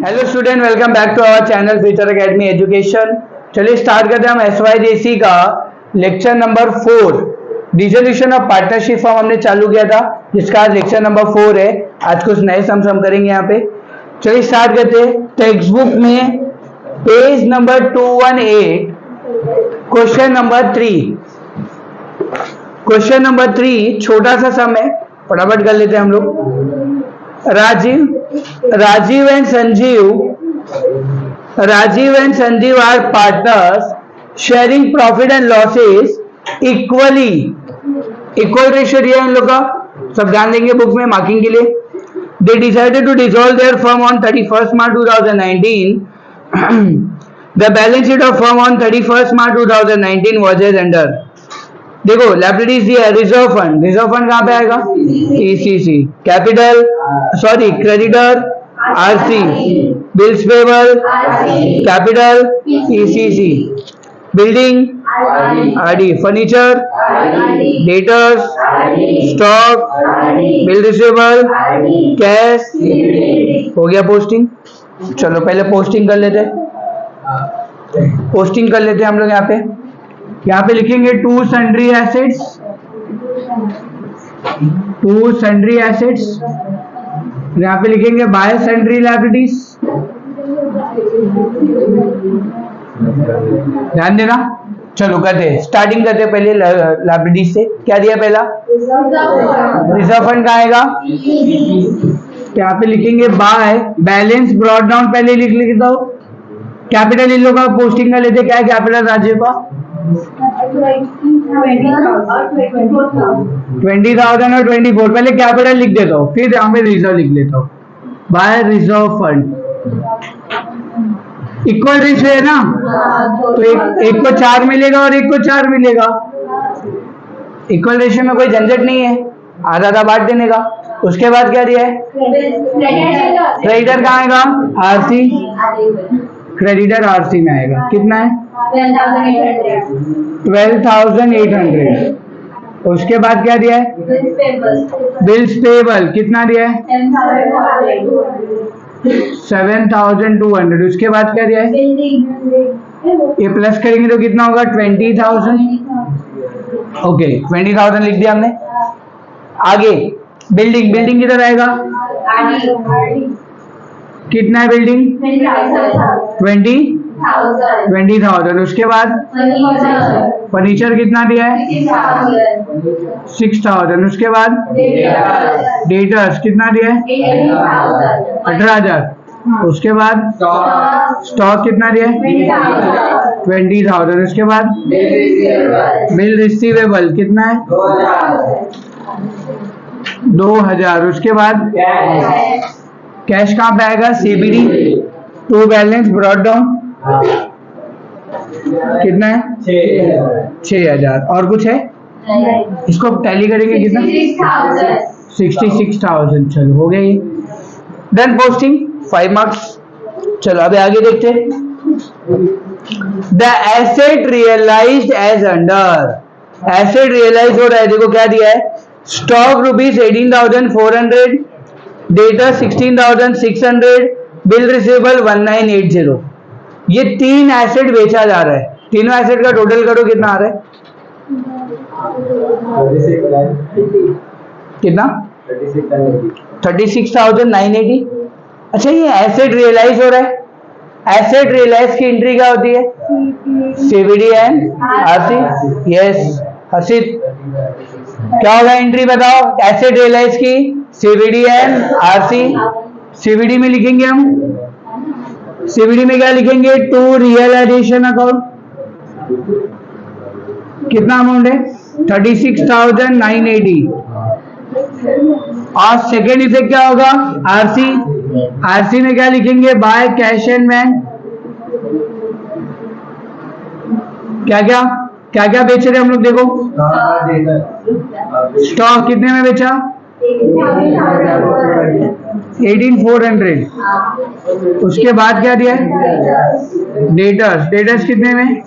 Hello student, welcome back to our channel Future Academy Education. चलिए start करते हैं हम SYJC का lecture number 4 dissolution of partnership firm हमने चालू किया था, जिसका आज लेक्चर नंबर 4 है। आज कुछ नए सम्स हम करेंगे यहाँ पे। चलिए स्टार्ट करते हैं। टेक्स्ट बुक में page number 218 question number 3। Question number 3 छोटा सा सम है, फटाफट कर लेते हैं हम लोग। Rajiv and Sanjeev are partners sharing profit and losses equally। Equal ratio दिया है इन लोग का, सब ध्यान देंगे बुक में मार्किंग के लिए। They decided to dissolve their firm on 31st March 2019। The balance sheet of firm on 31st March 2019 was as under। देखो लायबिलिटीज दिया है, रिजर्व फंड कहाँ पे आएगा? ECC। Capital sorry creditor RC, bills payable capital ECC, building RD, furniture debtors stock bill receivable cash. हो गया posting. चलो पहले पोस्टिंग कर लेते हैं हम लोग। यहाँ पे लिखेंगे टू सन्ड्री एसेट्स, यहाँ पे लिखेंगे बाय सन्ड्री लायबिलिटीज। ध्यान देना। चलो करते हैं, स्टार्टिंग करते हैं पहले लायबिलिटीज से। क्या दिया पहला? रिजर्व फंड का आएगा। यहाँ पे लिखेंगे बाय बैलेंस ब्रॉट डाउन, पहले लिख लेता हूँ। कैपिटल इन लोग का पोस्टिंग का लेते, क्या है कैपिटल राजीव का? 20,000 और 24। पहले कैपिटल लिख देता हूँ, फिर यहाँ पे रिजर्व लिख लेता हूँ। By reserve fund equal ratio है ना, तो एक को 4 मिलेगा और एक को 4 मिलेगा। इक्वल रेशियो में कोई झंझट नहीं है, आधा आधा बांट देने का। उसके बाद क्या दिया है? क्रेडिटर कहाँ आएगा? RC, क्रेडिटर RC में आएगा। कितना है? 12,800। उसके बाद क्या दिया है? बिल्स पेबल कितना दिया है? 7,200। उसके बाद क्या दिया है? ये प्लस करेंगे तो कितना होगा? 20,000। ओके 20,000 लिख दिया हमने। आगे बिल्डिंग किधर आएगा? कितना है बिल्डिंग? 20,000। उसके बाद फर्नीचर कितना दिया है? 6,000। उसके बाद डेटर्स कितना दिया है? 18,000। उसके बाद स्टॉक कितना दिया है? 20,000। उसके बाद बिल रिसीवेबल कितना है? 2,000। उसके बाद कैश कहाँ पे आएगा? CBD to balance brought down कितना है? 6,000। और कुछ है? इसको टैली करेंगे कितना? 66,000। चलो हो गया ये। Done posting 5 marks. चलो अभी आगे देखते हैं। The asset realised as under, asset realise हो रहा है। देखो क्या दिया है? स्टॉक रुपीज 18,400, डेटा 16,600, बिल रिसीवेबल 1980। ये 3 एसेट बेचा जा रहा है। तीनों एसेट का टोटल करो कितना आ रहा है? कितना? 36,980। अच्छा ये एसेट रियलाइज हो रहा है। एसेट रियलाइज की एंट्री क्या होती है? CBD and RC। Yes Harshit, क्या होगा एंट्री बताओ? एसेट रियलाइज की CBD एंड RC। CBD में लिखेंगे हम, CBD में क्या लिखेंगे? To realisation account. कितना अमाउंट है? 36,980। और सेकेंड इफेक्ट क्या होगा? RC में क्या लिखेंगे? By cash and bank. क्या क्या बेच रहे हम लोग? देखो स्टॉक कितने में बेचा? 18,400। उसके बाद क्या दिया है? डेटर्स कितने में?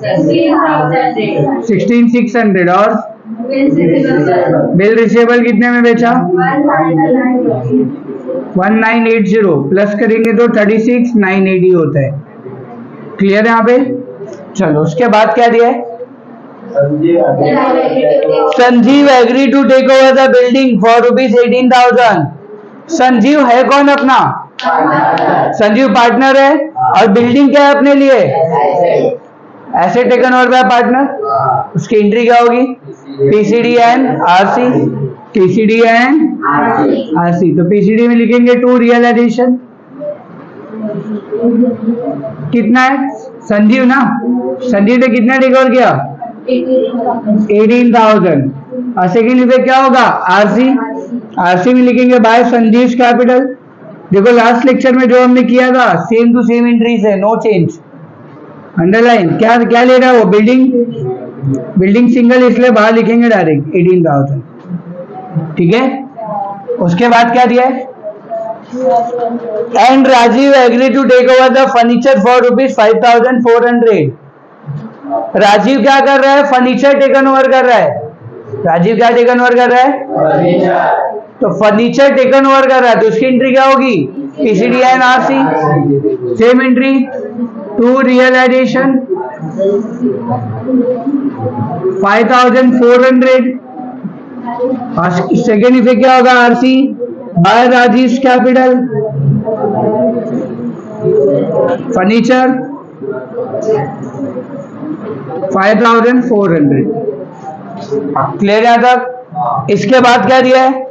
16,600। और बिल रिसीवेबल कितने में बेचा? 1980 प्लस करेंगे तो 36,980 होता है। क्लियर है यहाँ पे? चलो उसके बाद क्या दिया है? Sanjeev agree to take over the building for ₹18,000। Sanjeev है कौन अपना? संजीव पार्टनर है और बिल्डिंग क्या है अपने लिए? Asset taken over by partner. उसकी एंट्री क्या होगी? PCD and RC. PCD and RC. तो पीसीडी में लिखेंगे टू रियलाइजेशन। कितना है? संजीव ना, संजीव ने कितना टेक ओवर किया? 18,000। और सेकेंड इफेक्ट क्या होगा? आरसी। आरसी में लिखेंगे बाय संजीव कैपिटल। देखो लास्ट लेक्चर में जो हमने किया था सेम टू सेम एंट्रीज है, नो चेंज। अंडरलाइन। क्या क्या ले रहा है वो? बिल्डिंग। बिल्डिंग सिंगल इसलिए बाहर लिखेंगे डायरेक्ट 18,000। ठीक है। उसके बाद क्या दिया है? And Rajeev agree to take over the furniture for ₹5,400। Rajeev क्या कर रहा है? फर्नीचर टेकन ओवर कर रहा है। राजीव क्या टेकन ओवर कर रहा है? तो फर्नीचर टेकन ओवर कर रहा है तो उसकी एंट्री क्या होगी? PCD and RC. Same entry to realisation 5,400। और सेकेंड इफेक्ट क्या होगा? RC by Rajeev capital. Furniture 5,400। Clear है तक? इसके बाद क्या दिया है?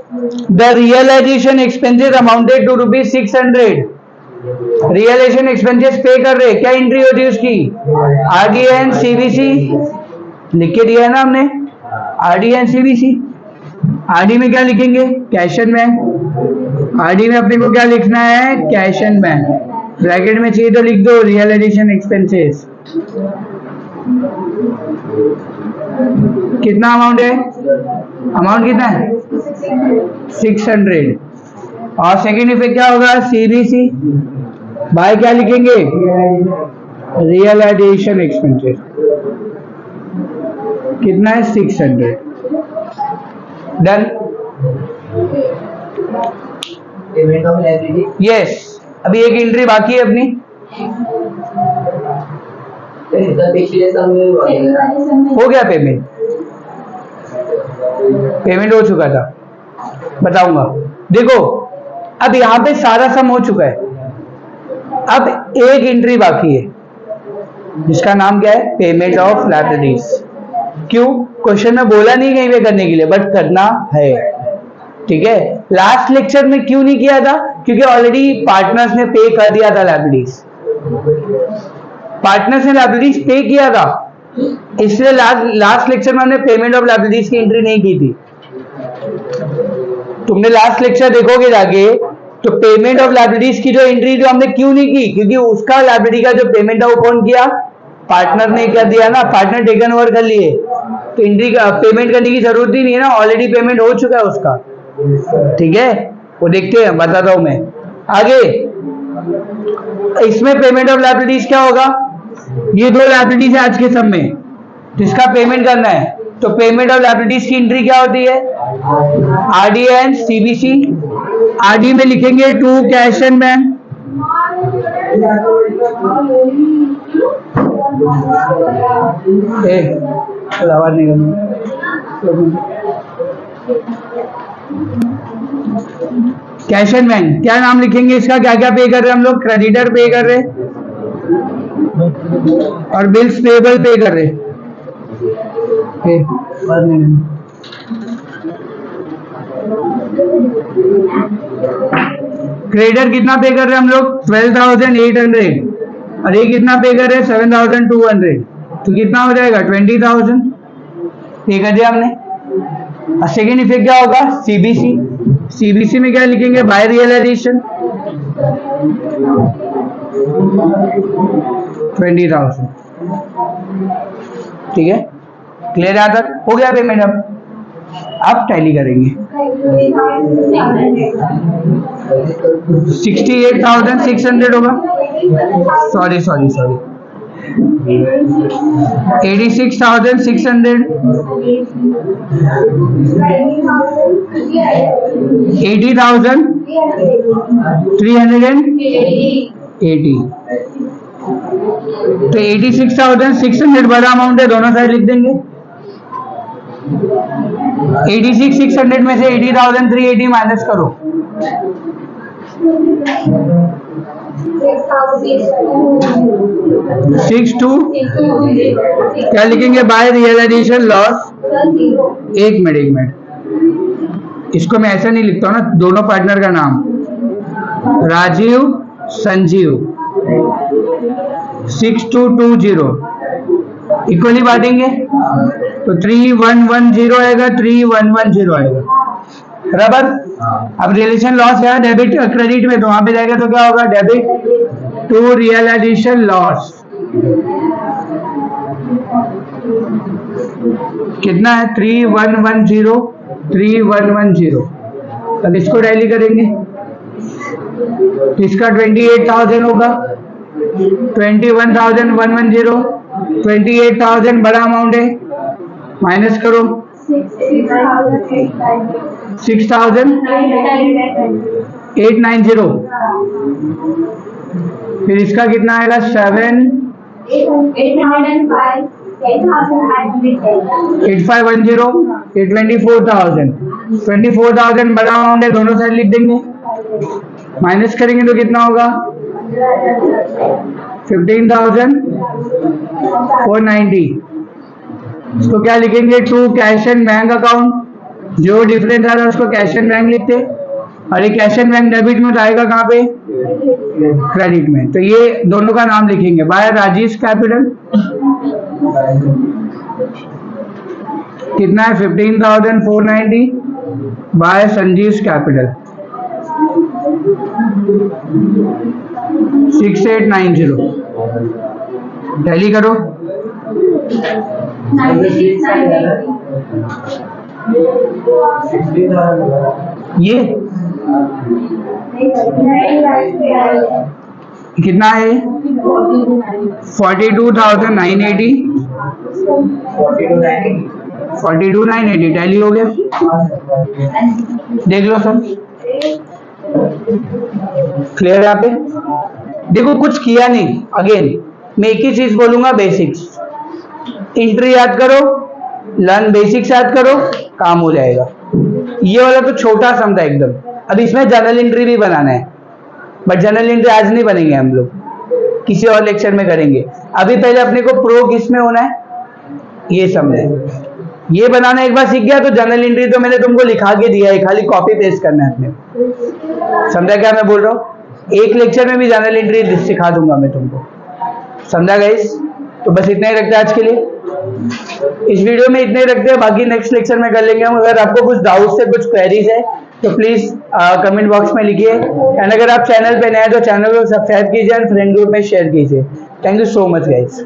The realisation expenses amounted to ₹600। Realisation expenses पे कर रहे। क्या एंट्री होती है उसकी? RD and CBC. लिख के दिया है ना हमने, आरडी एंड सीबीसी। आरडी में क्या लिखेंगे? Cash and bank. आरडी में अपने को क्या लिखना है? Cash and bank. ब्रैकेट में चाहिए तो लिख दो रियलाइजेशन एक्सपेंसेस। कितना अमाउंट है? अमाउंट कितना है? 600। और सेकेंड इफेक्ट क्या होगा? सीबीसी बाय क्या लिखेंगे? Realisation expenses. कितना है? 600। Done. Payment of liability. Yes, अभी एक एंट्री बाकी है अपनी। हो गया पेमेंट? पेमेंट हो चुका था, बताऊंगा। देखो अब यहां पे सारा सम हो चुका है। अब एक एंट्री बाकी है जिसका नाम क्या है? Payment of liabilities. क्यों? क्वेश्चन में बोला नहीं कहीं पे करने के लिए, बट करना है। ठीक है। लास्ट लेक्चर में क्यों नहीं किया था? क्योंकि ऑलरेडी पार्टनर्स ने पे कर दिया था लायबिलिटीज। पार्टनर्स ने लायबिलिटीज पे किया था, इसलिए लास्ट लेक्चर में हमने पेमेंट ऑफ लायबिलिटीज की एंट्री नहीं की थी। तुमने लास्ट लेक्चर देखोगे जाके तो पेमेंट ऑफ लायबिलिटीज की जो एंट्री जो हमने क्यों नहीं की? क्योंकि उसका लायबिलिटी का जो पेमेंट है वो कौन किया? पार्टनर ने क्या दिया ना, पार्टनर टेकन ओवर कर लिए। तो एंट्री का पेमेंट करने की जरूरत ही नहीं है ना, ऑलरेडी पेमेंट हो चुका है उसका। ठीक है, वो देखते हैं, बताता हूं मैं आगे। इसमें पेमेंट ऑफ लायबिलिटीज क्या होगा? ये दो लायबिलिटीज है आज के सब में जिसका पेमेंट करना है। तो पेमेंट ऑफ लायबिलिटीज की एंट्री क्या होती है? RD and CBC. आरडी में लिखेंगे टू कैश एंड बैंक। आवाज नहीं करनी। कैश एंड बैंक क्या नाम लिखेंगे इसका? क्या क्या पे कर रहे हैं हम लोग? क्रेडिटर पे कर रहे और बिल्स पेबल पे कर रहे। क्रेडिटर कितना पे कर रहे हैं हम लोग? 12,800। और ये कितना पे कर रहे हैं? 7,200। तो कितना हो जाएगा? 20,000 पे कर दिया हमने। और सेकेंड इफेक्ट क्या होगा? सीबीसी। सीबीसी में क्या लिखेंगे? By realisation 20,000। ठीक है, क्लियर है तक? हो गया पेमेंट। अब टैली करेंगे। 68,600 होगा। सॉरी 86,600। 80,380, तो 86,600 बड़ा अमाउंट है, दोनों साइड लिख देंगे। 86,600 में से 80,380 माइनस करो। 62 क्या लिखेंगे? By realization loss. एक मिनट, इसको मैं ऐसा नहीं लिखता हूँ ना, दोनों पार्टनर का नाम राजीव संजीव 6220 इक्वली बांटेंगे तो 3110 आएगा, 3110 आएगा बराबर। अब रियलाइजेशन लॉस है डेबिट क्रेडिट में, तो वहां पे जाएगा तो क्या होगा? Debit to realization loss. कितना है? 3110, 3110। अब इसको टैली करेंगे, इसका 28,000 होगा, 21,110, 28,000 बड़ा अमाउंट है, माइनस करो 6,890, फिर इसका कितना आएगा? 8510, 24,000, 24,000 बड़ा अमाउंट है, दोनों साइड लिख देंगे, माइनस करेंगे तो कितना होगा? 15,490। इसको क्या लिखेंगे? To cash and bank account, जो डिफरेंस आ रहा है उसको कैश एंड बैंक लिखते, और ये कैश एंड बैंक डेबिट में आएगा कहाँ पे? क्रेडिट में। तो ये दोनों का नाम लिखेंगे, बाय राजेश कैपिटल। कितना है? 15,490 बाय संजीव कैपिटल 6890। टैली करो। ये कितना है? 42,980, 42,980 टैली हो गया। देख लो सब क्लियर है यहाँ पे? देखो कुछ किया नहीं, अगेन मैं एक ही चीज बोलूंगा, बेसिक्स एंट्री याद करो, लर्न बेसिक्स याद करो, काम हो जाएगा। ये वाला तो छोटा सम था एकदम। अब इसमें जर्नल एंट्री भी बनाना है, बट जर्नल एंट्री आज नहीं बनेंगे, हम लोग किसी और लेक्चर में करेंगे। अभी पहले अपने को प्रो किस में होना है ये समझे। ये बनाना एक बार सीख गया तो जर्नल एंट्री तो मैंने तुमको लिखा के दिया है, खाली कॉपी पेस्ट करना है अपने। समझा क्या मैं बोल रहा हूँ? एक लेक्चर में भी जर्नल एंट्री सिखा दूंगा मैं तुमको। समझा गाइस? तो बस इतना ही रखते हैं आज के लिए, इस वीडियो में इतने ही रखते हैं, बाकी नेक्स्ट लेक्चर में कर लेंगे हम। अगर आपको कुछ डाउट्स है, कुछ क्वेरीज है तो प्लीज कमेंट बॉक्स में लिखिए, एंड अगर आप चैनल पे नए हैं तो चैनल को सब्सक्राइब कीजिए और फ्रेंड ग्रुप में शेयर कीजिए। Thank you so much guys.